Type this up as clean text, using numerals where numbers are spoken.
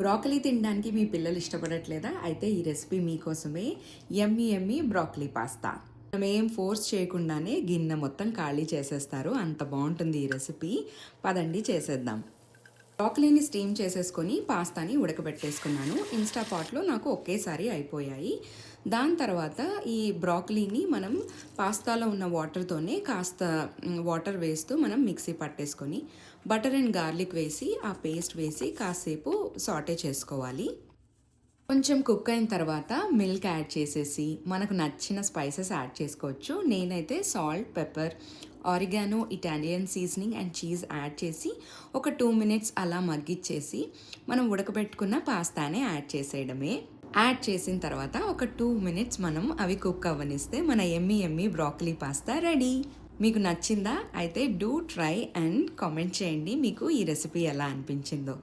Broccoli తినడానికి మీ పిల్లలు ఇష్టపడట్లేదా? అయితే ఈ రెసిపీ మీకోసమే. యమ్మీ యమ్మీ బ్రోకలీ పాస్తా. మనం ఏం ఫోర్స్ చేయకుండానే గిన్నె మొత్తం ఖాళీ చేసేస్తారు. అంత బాగుంటుంది ఈ రెసిపీ. పదండి చేసేద్దాం. బ్రోకలీని స్టీమ్ చేసేసుకొని పాస్తాని ఉడకబెట్టేసుకున్నాను. ఇన్స్టా పాట్లో నాకు ఒకేసారి అయిపోయాయి. దాని తర్వాత ఈ బ్రోకలీని మనం పాస్తాలో ఉన్న వాటర్తోనే కాస్త వాటర్ వేస్తూ మనం మిక్సీ పట్టేసుకొని బటర్ అండ్ గార్లిక్ వేసి ఆ పేస్ట్ వేసి కాసేపు సాటే చేసుకోవాలి. కొంచెం కుక్ అయిన తర్వాత మిల్క్ యాడ్ చేసేసి మనకు నచ్చిన స్పైసెస్ యాడ్ చేసుకోవచ్చు. నేనైతే salt, pepper, oregano, Italian seasoning and cheese add చేసి ఒక 2 మినిట్స్ అలా మగ్గిచ్చేసి మనం ఉడకబెట్టుకున్న పాస్తానే యాడ్ చేసేయడమే. యాడ్ చేసిన తర్వాత ఒక 2 మినిట్స్ మనం అవి కుక్ అవ్వనిస్తే మన యమ్మీ యమ్మీ బ్రోకలీ పాస్తా రెడీ. మీకు నచ్చిందా? అయితే డూ ట్రై అండ్ కామెంట్ చేయండి మీకు ఈ రెసిపీ ఎలా అనిపించిందో.